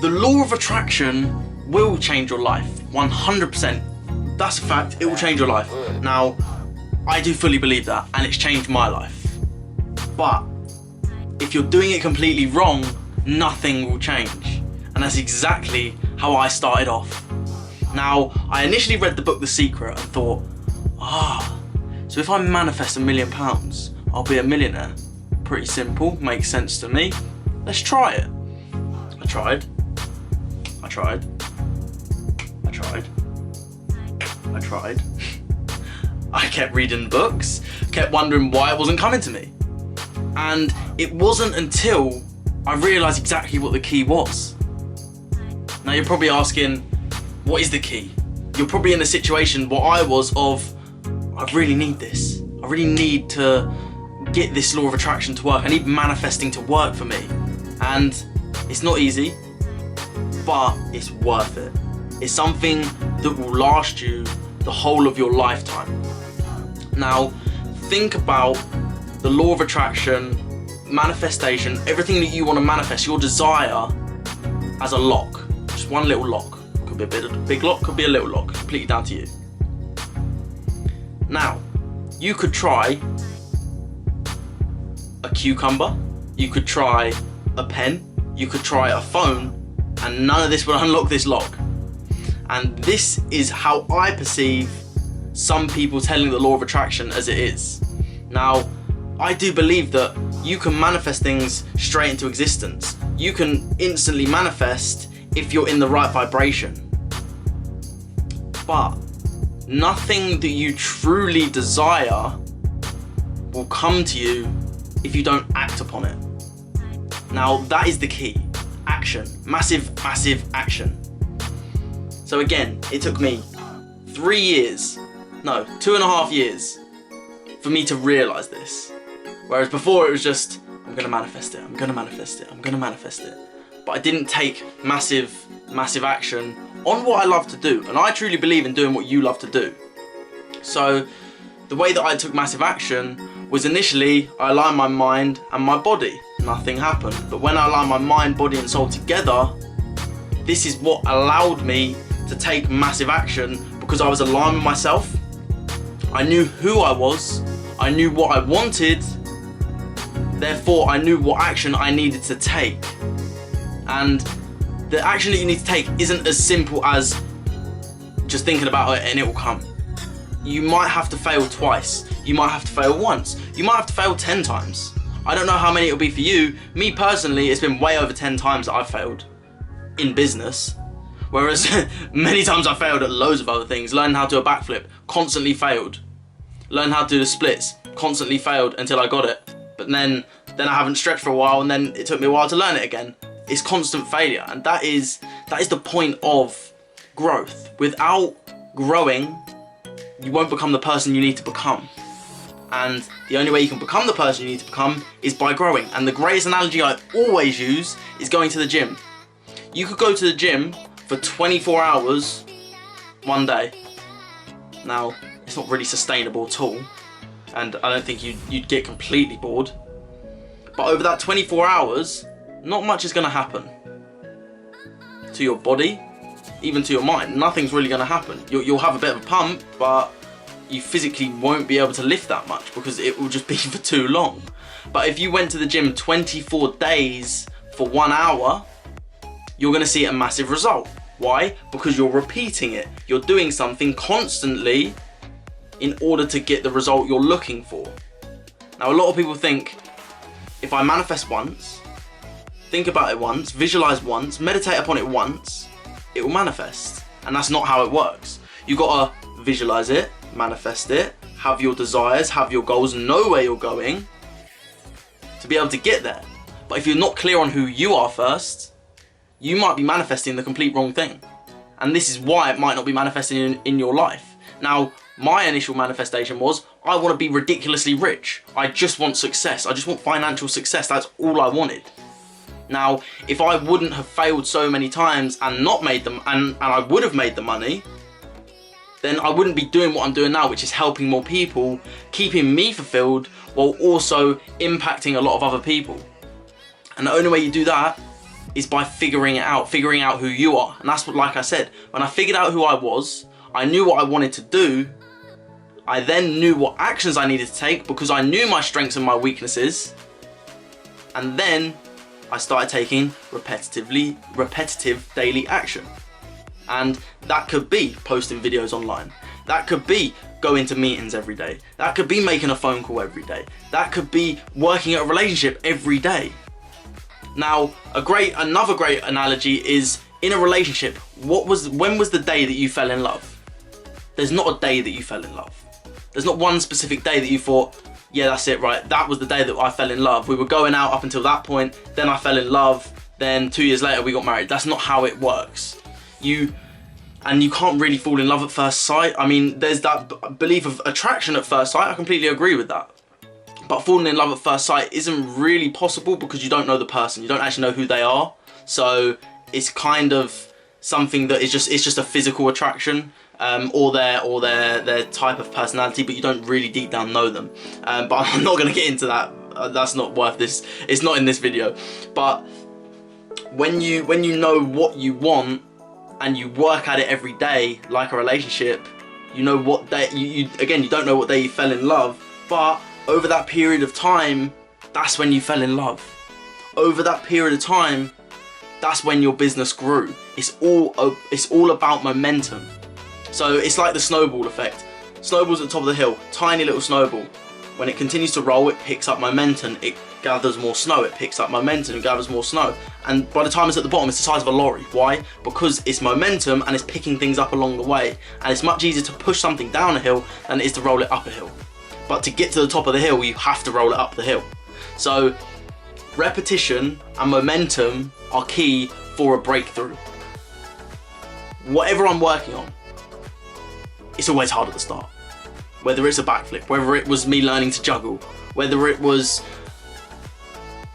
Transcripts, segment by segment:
the law of attraction will change your life, 100%. That's a fact, it will change your life. Now, I do fully believe that, and it's changed my life. But if you're doing it completely wrong, nothing will change. And that's exactly how I started off. Now, I initially read the book The Secret and thought, so if I manifest £1 million, I'll be a millionaire. Pretty simple, makes sense to me. Let's try it. I tried. I kept reading books, kept wondering why it wasn't coming to me. And it wasn't until I realised exactly what the key was. Now you're probably asking, what is the key? You're probably in a situation what I was of, I really need this. I really need to get this law of attraction to work. I need manifesting to work for me. And it's not easy, but it's worth it. It's something that will last you the whole of your lifetime. Now, think about the law of attraction, manifestation, everything that you want to manifest, your desire, as a lock. Just one little lock. Could be a big lock, could be a little lock. Completely down to you. Now, you could try a cucumber, you could try a pen, you could try a phone, and none of this will unlock this lock. And this is how I perceive some people telling the law of attraction as it is. Now, I do believe that you can manifest things straight into existence. You can instantly manifest if you're in the right vibration. But nothing that you truly desire will come to you if you don't act upon it. Now, that is the key. Action. Massive, massive action. So again, it took me 2.5 years for me to realise this. Whereas before it was just, I'm gonna manifest it, I'm gonna manifest it, I'm gonna manifest it. But I didn't take massive, massive action on what I love to do. And I truly believe in doing what you love to do. So the way that I took massive action was initially, I aligned my mind and my body. Nothing happened. But when I aligned my mind, body and soul together, this is what allowed me to take massive action, because I was aligned with myself. I knew who I was, I knew what I wanted, therefore I knew what action I needed to take. And the action that you need to take isn't as simple as just thinking about it and it will come. You might have to fail twice, you might have to fail once, you might have to fail 10 times. I don't know how many it'll be for you. Me personally, it's been way over 10 times that I've failed in business. Whereas many times I failed at loads of other things. Learning how to do a backflip, constantly failed. Learn how to do the splits, constantly failed until I got it. But then I haven't stretched for a while, and then it took me a while to learn it again. It's constant failure, and that is the point of growth. Without growing, you won't become the person you need to become. And the only way you can become the person you need to become is by growing. And the greatest analogy I always use is going to the gym. You could go to the gym for 24 hours one day. Now, it's not really sustainable at all, and I don't think you'd get completely bored. But over that 24 hours, not much is going to happen to your body, even to your mind. Nothing's really going to happen. You'll have a bit of a pump, but you physically won't be able to lift that much because it will just be for too long. But if you went to the gym 24 days for 1 hour, you're going to see a massive result. Why? Because you're repeating it. You're doing something constantly in order to get the result you're looking for. Now, a lot of people think, if I manifest once, think about it once, visualize once, meditate upon it once, it will manifest. And that's not how it works. You've got to visualize it, manifest it, have your desires, have your goals, know where you're going to be able to get there. But if you're not clear on who you are first, you might be manifesting the complete wrong thing. And this is why it might not be manifesting in your life. Now, my initial manifestation was, I want to be ridiculously rich. I just want success. I just want financial success. That's all I wanted. Now, if I wouldn't have failed so many times and not made them, and I would have made the money, then I wouldn't be doing what I'm doing now, which is helping more people, keeping me fulfilled, while also impacting a lot of other people. And the only way you do that is by figuring it out, figuring out who you are. And that's what, like I said, when I figured out who I was, I knew what I wanted to do. I then knew what actions I needed to take because I knew my strengths and my weaknesses. And then I started taking repetitive daily action. And that could be posting videos online. That could be going to meetings every day. That could be making a phone call every day. That could be working at a relationship every day. Now, another great analogy is in a relationship, when was the day that you fell in love? There's not a day that you fell in love. There's not one specific day that you thought, yeah, that's it, right? That was the day that I fell in love. We were going out up until that point, then I fell in love, then 2 years later we got married. That's not how it works. You can't really fall in love at first sight. I mean, there's that belief of attraction at first sight. I completely agree with that. But falling in love at first sight isn't really possible because you don't know the person. You don't actually know who they are. So it's kind of something that it's just a physical attraction, or their type of personality, but you don't really deep down know them. But I'm not going to get into that. That's not worth this. It's not in this video. But when you know what you want and you work at it every day, like a relationship, you know what day you don't know what day you fell in love, but over that period of time, that's when you fell in love. Over that period of time, that's when your business grew. It's all about momentum. So it's like the snowball effect. Snowball's at the top of the hill, tiny little snowball. When it continues to roll, it picks up momentum, it gathers more snow, it picks up momentum, it gathers more snow. And by the time it's at the bottom, it's the size of a lorry. Why? Because it's momentum and it's picking things up along the way. And it's much easier to push something down a hill than it is to roll it up a hill. But to get to the top of the hill, you have to roll it up the hill. So repetition and momentum are key for a breakthrough. Whatever I'm working on, it's always hard at the start. Whether it's a backflip, whether it was me learning to juggle, whether it was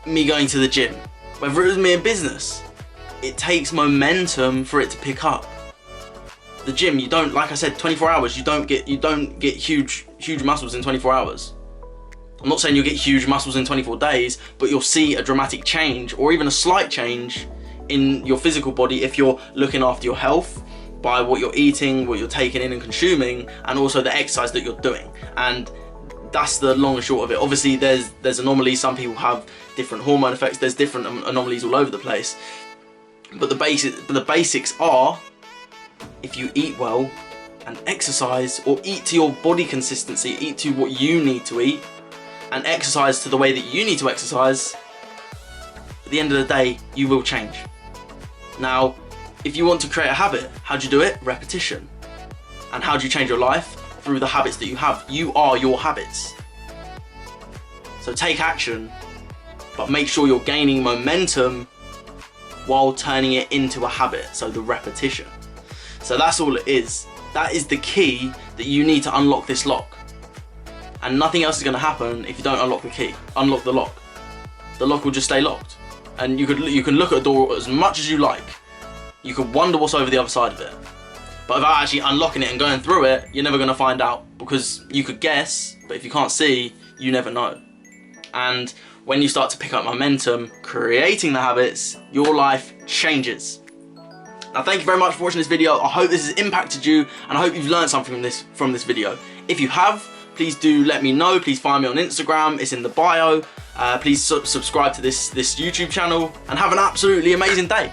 me going to the gym, whether it was me in business, it takes momentum for it to pick up. The gym, you don't, like I said, 24 hours, you don't get huge muscles in 24 hours. I'm not saying you'll get huge muscles in 24 days, but you'll see a dramatic change or even a slight change in your physical body if you're looking after your health by what you're eating, what you're taking in and consuming, and also the exercise that you're doing. And that's the long and short of it. Obviously there's anomalies. Some people have different hormone effects. There's different anomalies all over the place. But the basics are, if you eat well and exercise, or eat to your body consistency, eat to what you need to eat, and exercise to the way that you need to exercise, at the end of the day, you will change. Now, if you want to create a habit, how do you do it? Repetition. And how do you change your life? Through the habits that you have. You are your habits. So take action, but make sure you're gaining momentum while turning it into a habit, so the repetition. So that's all it is. That is the key that you need to unlock this lock. And nothing else is going to happen if you don't unlock the key, unlock the lock. The lock will just stay locked. And you can look at a door as much as you like. You could wonder what's over the other side of it. But without actually unlocking it and going through it, you're never going to find out, because you could guess, but if you can't see, you never know. And when you start to pick up momentum, creating the habits, your life changes. Now, thank you very much for watching this video. I hope this has impacted you, and I hope you've learned something from this video. If you have, please do let me know. Please find me on Instagram, it's in the bio. Please subscribe to this YouTube channel, and have an absolutely amazing day.